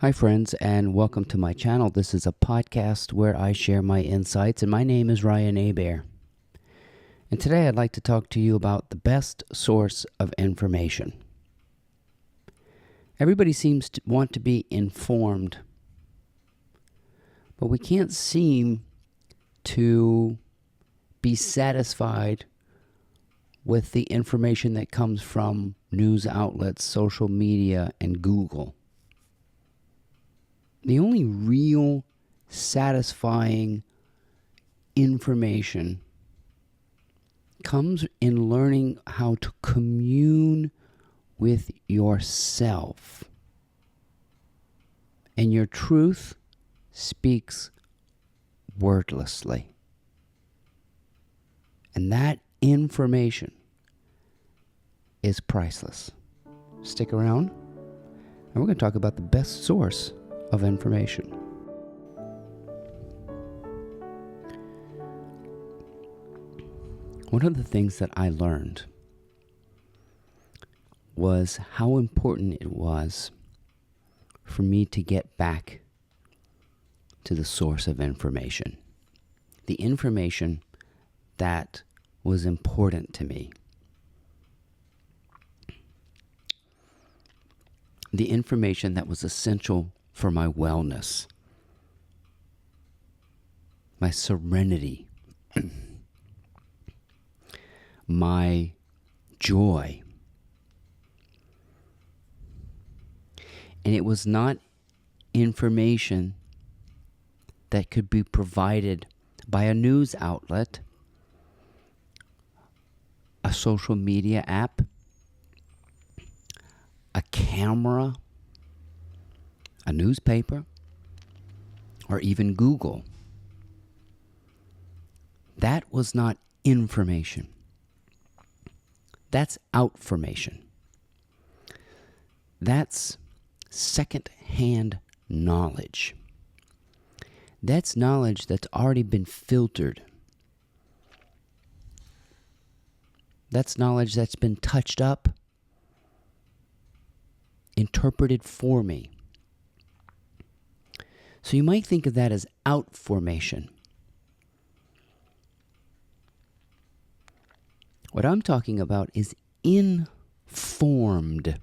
Hi, friends, and welcome to my channel. This is a podcast where I share my insights, and my name is Ryan Abair. And today I'd like to talk to you about the best source of information. Everybody seems to want to be informed, but we can't seem to be satisfied with the information that comes from news outlets, social media, and Google. The only real satisfying information comes in learning how to commune with yourself. And your truth speaks wordlessly. And that information is priceless. Stick around, and we're going to talk about the best source of information. One of the things that I learned was how important it was for me to get back to the source of information. The information that was important to me. The information that was essential for my wellness, my serenity, my joy. And it was not information that could be provided by a news outlet, a social media app, a camera, a newspaper, or even Google. That was not information. That's outformation. That's second-hand knowledge. That's knowledge that's already been filtered. That's knowledge that's been touched up, interpreted for me. So you might think of that as outformation. What I'm talking about is informed.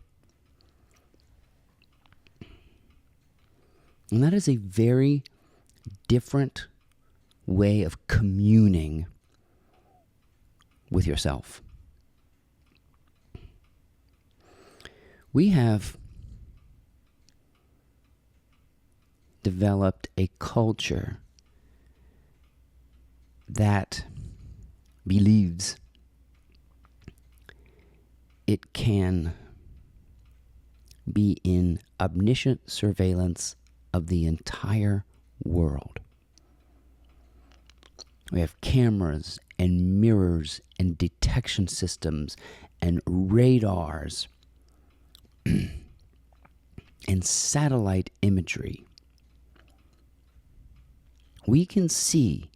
And that is a very different way of communing with yourself. We have developed a culture that believes it can be in omniscient surveillance of the entire world. We have cameras and mirrors and detection systems and radars and satellite imagery. We can see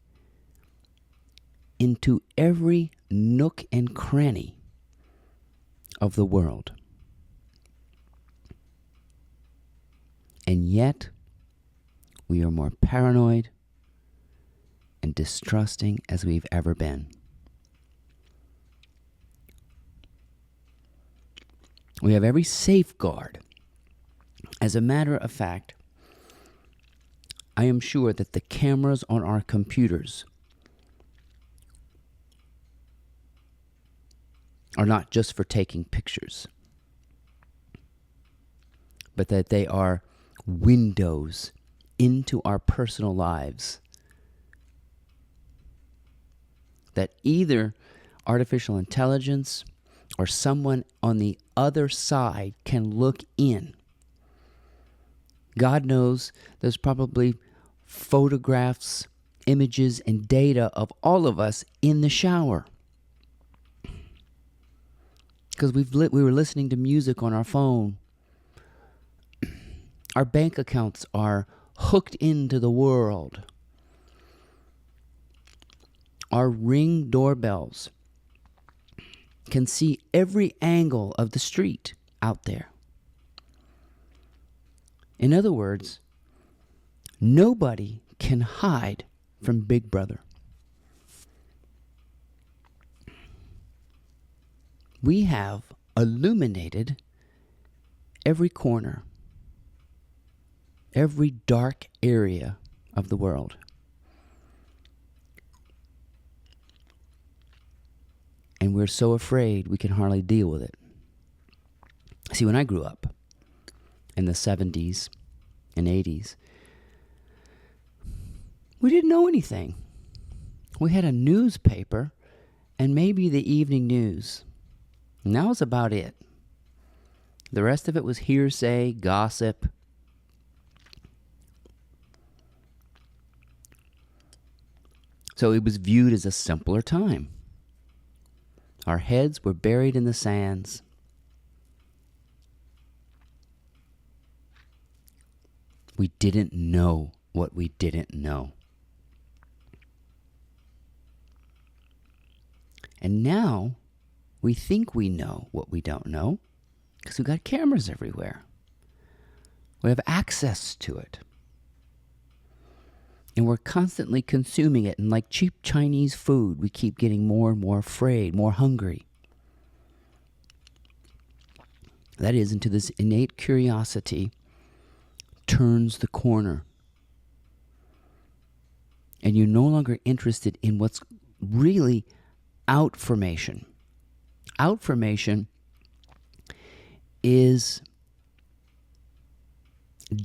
into every nook and cranny of the world. And yet, we are more paranoid and distrusting as we've ever been. We have every safeguard. As a matter of fact, I am sure that the cameras on our computers are not just for taking pictures, but that they are windows into our personal lives. That either artificial intelligence or someone on the other side can look in. God knows there's probably photographs, images, and data of all of us in the shower. Because we were listening to music on our phone. Our bank accounts are hooked into the world. Our Ring doorbells can see every angle of the street out there. In other words, nobody can hide from Big Brother. We have illuminated every corner, every dark area of the world. And we're so afraid we can hardly deal with it. See, when I grew up in the 70s and 80s, we didn't know anything. We had a newspaper and maybe the evening news. And that was about it. The rest of it was hearsay, gossip. So it was viewed as a simpler time. Our heads were buried in the sands. We didn't know what we didn't know. And now we think we know what we don't know because we've got cameras everywhere. We have access to it. And we're constantly consuming it. And like cheap Chinese food, we keep getting more and more afraid, more hungry. That is, into this innate curiosity turns the corner. And you're no longer interested in what's really outformation. Outformation is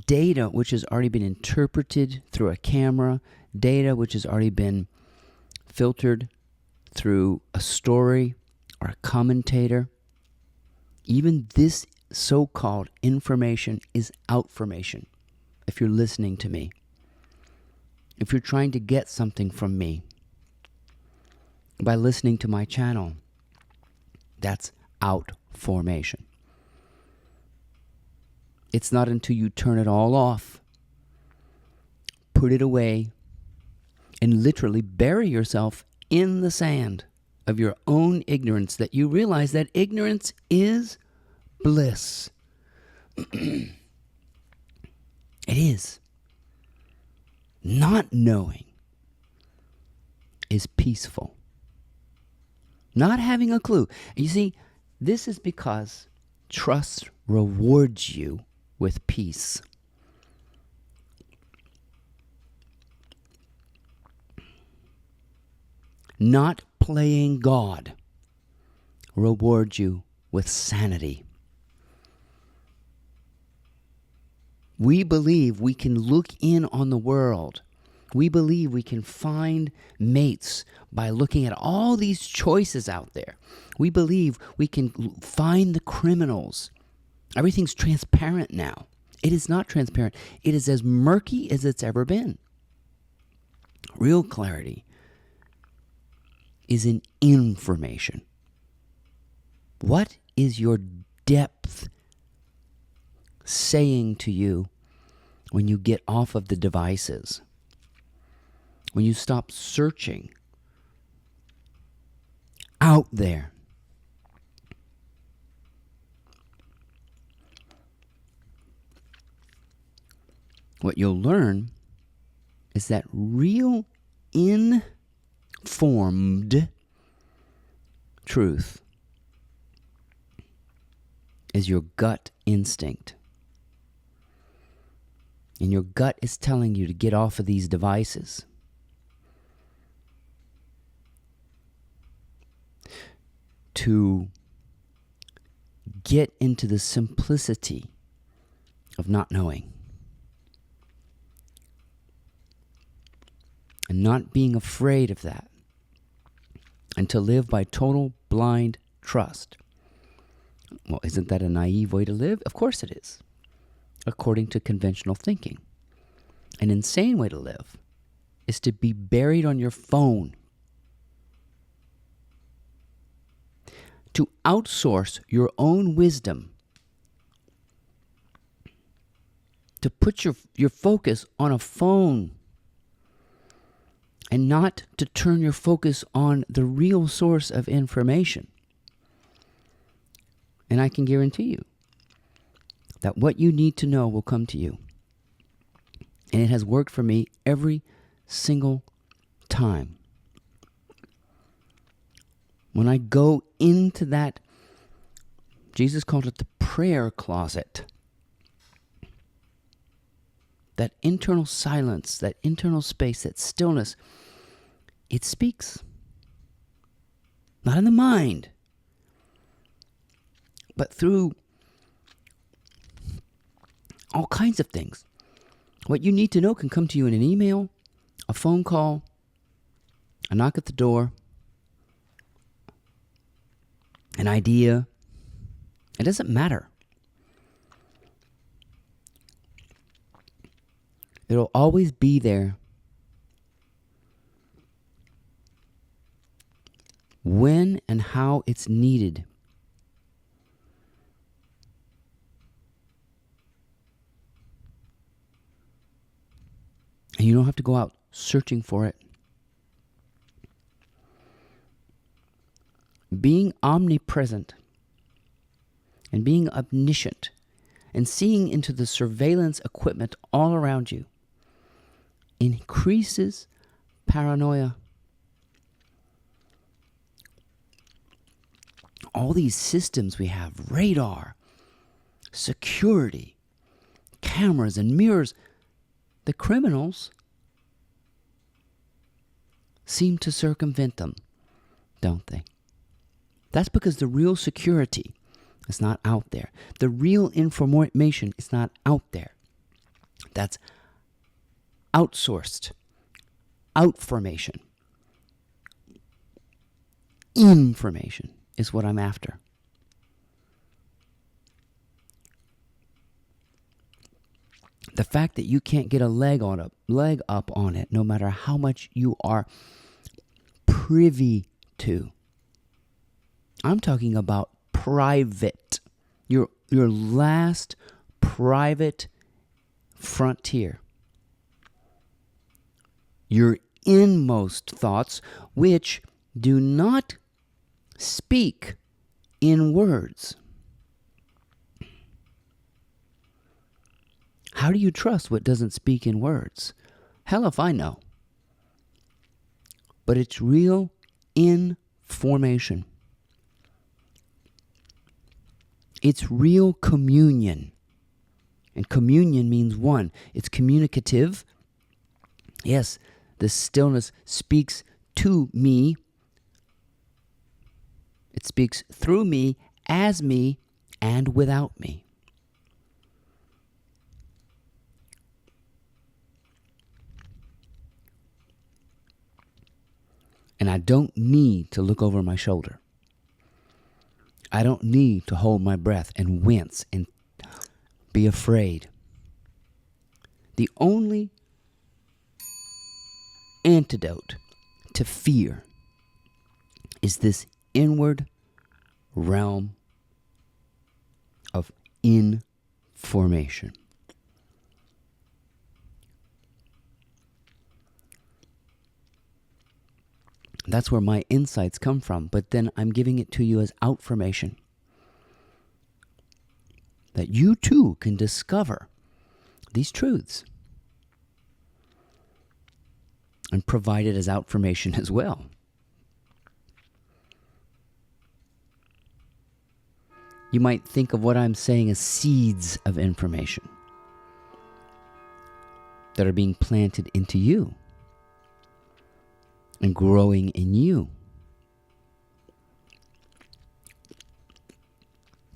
data which has already been interpreted through a camera, data which has already been filtered through a story or a commentator. Even this so-called information is outformation, if you're listening to me. If you're trying to get something from me by listening to my channel, that's outformation. It's not until you turn it all off, put it away, and literally bury yourself in the sand of your own ignorance that you realize that ignorance is bliss. It is. Not knowing is peaceful. Not having a clue. You see, this is because trust rewards you with peace. Not playing God rewards you with sanity. We believe we can look in on the world. We believe we can find mates by looking at all these choices out there. We believe we can find the criminals. Everything's transparent now. It is not transparent. It is as murky as it's ever been. Real clarity is in information. What is your depth saying to you when you get off of the devices? When you stop searching out there? What you'll learn is that real informed truth is your gut instinct. And your gut is telling you to get off of these devices. To get into the simplicity of not knowing. And not being afraid of that. And to live by total blind trust. Well, isn't that a naive way to live? Of course it is. According to conventional thinking. An insane way to live is to be buried on your phone. To outsource your own wisdom. To put your focus on a phone. And not to turn your focus on the real source of information. And I can guarantee you, that what you need to know will come to you. And it has worked for me every single time. When I go into that, Jesus called it the prayer closet. That internal silence, that internal space, that stillness, it speaks. Not in the mind, but through all kinds of things. What you need to know can come to you in an email, a phone call, a knock at the door, an idea. It doesn't matter. It'll always be there when and how it's needed. And you don't have to go out searching for it. Being omnipresent and being omniscient and seeing into the surveillance equipment all around you increases paranoia. All these systems we have, radar, security, cameras and mirrors, the criminals seem to circumvent them, don't they? That's because the real security is not out there. The real information is not out there. That's outsourced, outformation. Information is what I'm after. The fact that you can't get a leg up on it, no matter how much you are privy to. I'm talking about private. Your last private frontier. Your inmost thoughts, which do not speak in words. How do you trust what doesn't speak in words? Hell if I know. But it's real information. It's real communion. And communion means one. It's communicative. Yes, the stillness speaks to me. It speaks through me, as me, and without me. And I don't need to look over my shoulder. I don't need to hold my breath and wince and be afraid. The only antidote to fear is this inward realm of information. That's where my insights come from, but then I'm giving it to you as outformation. That you too can discover these truths and provide it as outformation as well. You might think of what I'm saying as seeds of information that are being planted into you and growing in you.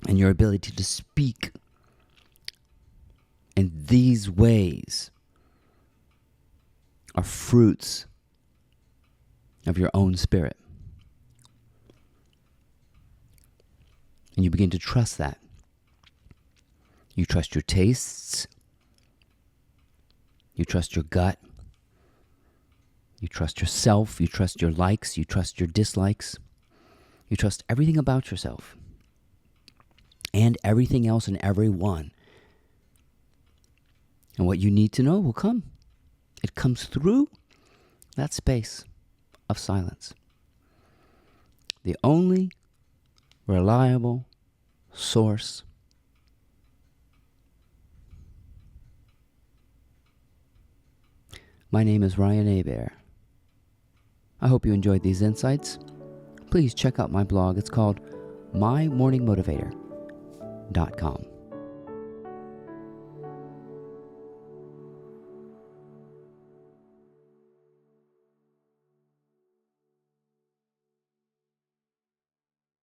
And your ability to speak in these ways are fruits of your own spirit. And you begin to trust that. You trust your tastes. You trust your gut. You trust yourself. You trust your likes. You trust your dislikes. You trust everything about yourself. And everything else and everyone. And what you need to know will come. It comes through that space of silence. The only reliable source My name is Ryan Hebert. I hope you enjoyed these insights. Please check out my blog. It's called mymorningmotivator.com.